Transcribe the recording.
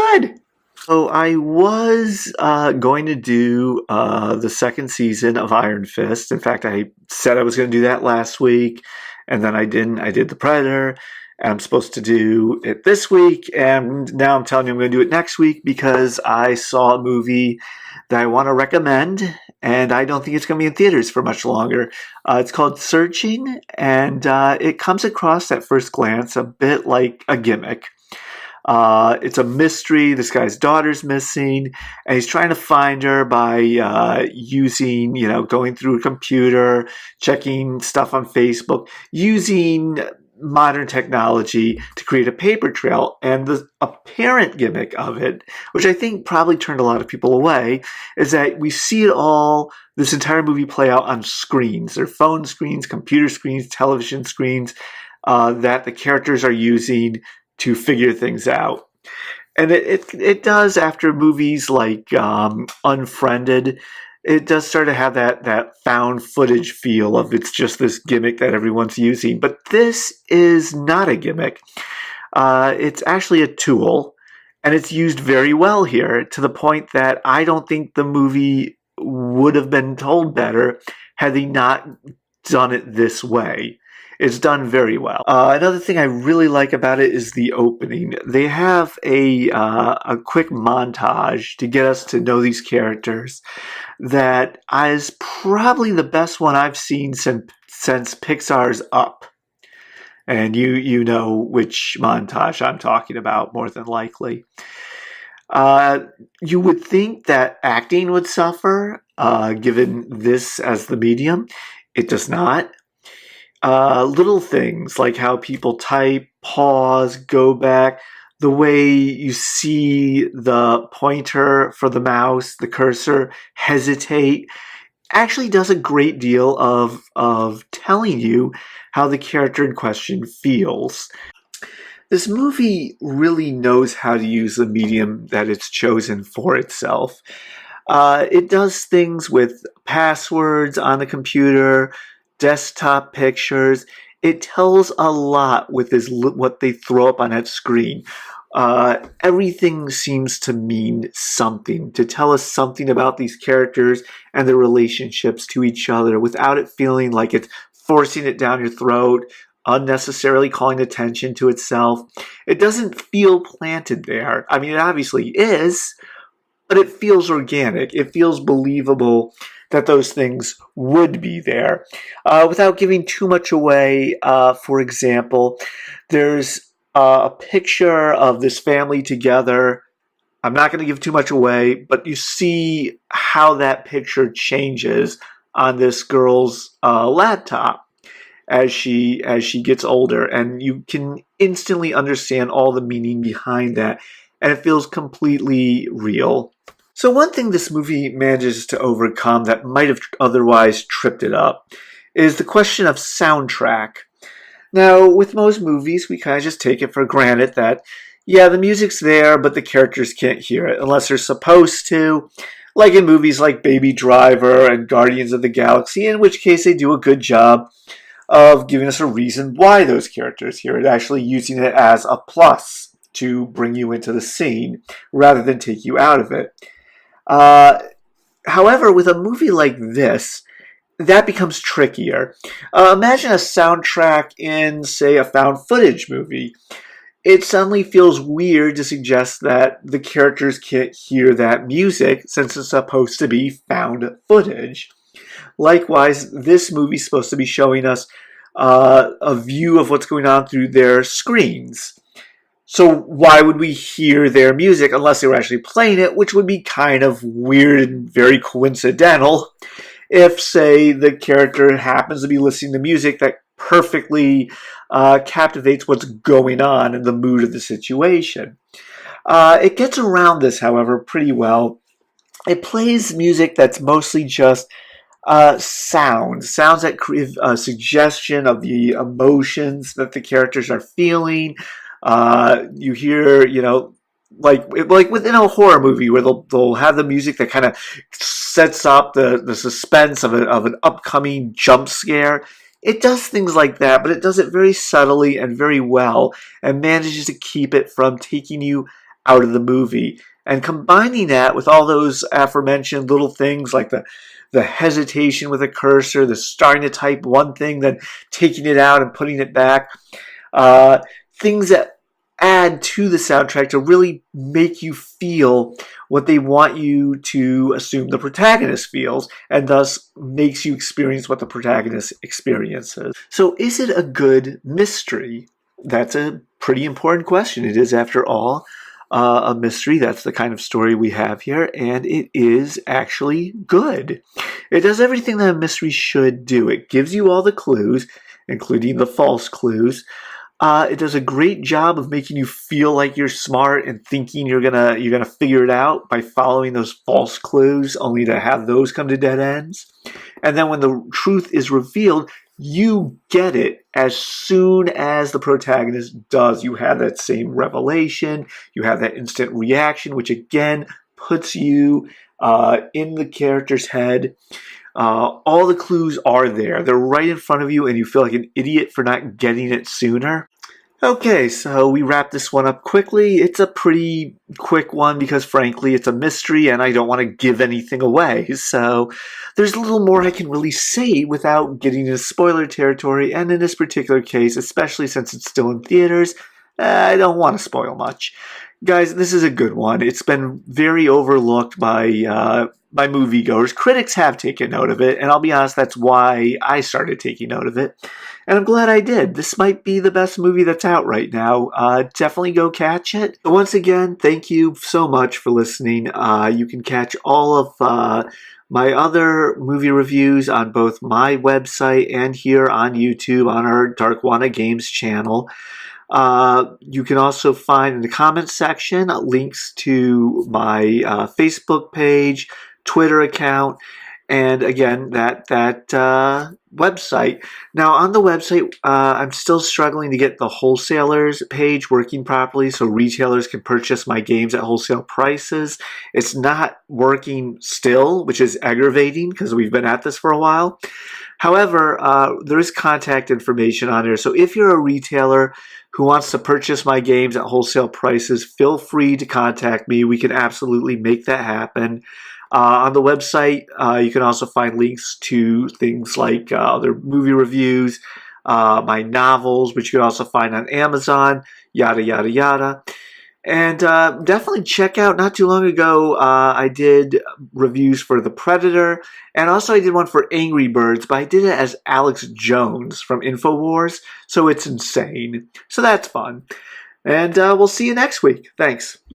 good. So I was going to do the second season of Iron Fist. In fact, I said I was going to do that last week, and then I didn't. I did The Predator, and I'm supposed to do it this week, and now I'm telling you I'm going to do it next week because I saw a movie that I want to recommend, and I don't think it's going to be in theaters for much longer. It's called Searching, and it comes across at first glance a bit like a gimmick. It's a mystery. This guy's daughter's missing, and he's trying to find her by using, going through a computer, checking stuff on Facebook, using modern technology to create a paper trail. And the apparent gimmick of it, which I think probably turned a lot of people away, is that we see it all, this entire movie play out on screens. They're phone screens, computer screens, television screens that the characters are using to figure things out. And it does, after movies like Unfriended, it does start to have that found footage feel of it's just this gimmick that everyone's using. But this is not a gimmick. It's actually a tool, and it's used very well here, to the point that I don't think the movie would have been told better had they not done it this way. It's done very well. Another thing I really like about it is the opening. They have a quick montage to get us to know these characters that is probably the best one I've seen since Pixar's Up. And you know which montage I'm talking about, more than likely. You would think that acting would suffer, given this as the medium. It does not. Little things like how people type, pause, go back, the way you see the pointer for the mouse, the cursor, hesitate, actually does a great deal of telling you how the character in question feels. This movie really knows how to use the medium that it's chosen for itself. It does things with passwords on the computer, desktop pictures. It tells a lot with what they throw up on that screen. Everything seems to mean something, to tell us something about these characters and their relationships to each other without it feeling like it's forcing it down your throat, unnecessarily calling attention to itself. It doesn't feel planted there. I mean, it obviously is, but it feels organic. It feels believable that those things would be there. Without giving too much away, for example, there's a picture of this family together. I'm not going to give too much away, but you see how that picture changes on this girl's laptop as she gets older, and you can instantly understand all the meaning behind that, and it feels completely real. So one thing this movie manages to overcome that might have otherwise tripped it up is the question of soundtrack. Now, with most movies, we kind of just take it for granted that, yeah, the music's there, but the characters can't hear it unless they're supposed to, like in movies like Baby Driver and Guardians of the Galaxy, in which case they do a good job of giving us a reason why those characters hear it, actually using it as a plus to bring you into the scene rather than take you out of it. However, with a movie like this, that becomes trickier. Imagine a soundtrack in, say, a found footage movie. It suddenly feels weird to suggest that the characters can't hear that music since it's supposed to be found footage. Likewise, this movie's supposed to be showing us a view of what's going on through their screens. So why would we hear their music unless they were actually playing it, which would be kind of weird and very coincidental if, say, the character happens to be listening to music that perfectly captivates what's going on in the mood of the situation. It gets around this, however, pretty well. It plays music that's mostly just sounds that create a suggestion of the emotions that the characters are feeling. You hear, like within a horror movie where they'll have the music that kind of sets up the suspense of an upcoming jump scare. It does things like that, but it does it very subtly and very well, and manages to keep it from taking you out of the movie. And combining that with all those aforementioned little things like the hesitation with a cursor, the starting to type one thing, then taking it out and putting it back, uh, things that add to the soundtrack to really make you feel what they want you to assume the protagonist feels, and thus makes you experience what the protagonist experiences. So is it a good mystery? That's a pretty important question. It is, after all, a mystery. That's the kind of story we have here, and it is actually good. It does everything that a mystery should do. It gives you all the clues, including the false clues. It does a great job of making you feel like you're smart and thinking you're gonna figure it out by following those false clues, only to have those come to dead ends. And then when the truth is revealed, you get it as soon as the protagonist does. You have that same revelation. You have that instant reaction, which again puts you in the character's head. All the clues are there. They're right in front of you, and you feel like an idiot for not getting it sooner. Okay, so we wrap this one up quickly. It's a pretty quick one because, frankly, it's a mystery and I don't want to give anything away. So there's a little more I can really say without getting into spoiler territory. And in this particular case, especially since it's still in theaters, I don't want to spoil much. Guys, this is a good one. It's been very overlooked by moviegoers. Critics have taken note of it, and I'll be honest, that's why I started taking note of it. And I'm glad I did. This might be the best movie that's out right now. Definitely go catch it. But once again, thank you so much for listening. You can catch all of my other movie reviews on both my website and here on YouTube on our Darkwana Games channel. You can also find in the comments section links to my Facebook page, Twitter account, and again, that website. Now, on the website, I'm still struggling to get the wholesalers page working properly so retailers can purchase my games at wholesale prices. It's not working still, which is aggravating because we've been at this for a while. However, there is contact information on there. So if you're a retailer who wants to purchase my games at wholesale prices, feel free to contact me. We can absolutely make that happen. On the website, you can also find links to things like other movie reviews, my novels, which you can also find on Amazon, yada, yada, yada. And definitely check out, not too long ago, I did reviews for The Predator, and also I did one for Angry Birds, but I did it as Alex Jones from InfoWars, so it's insane. So that's fun. And we'll see you next week. Thanks.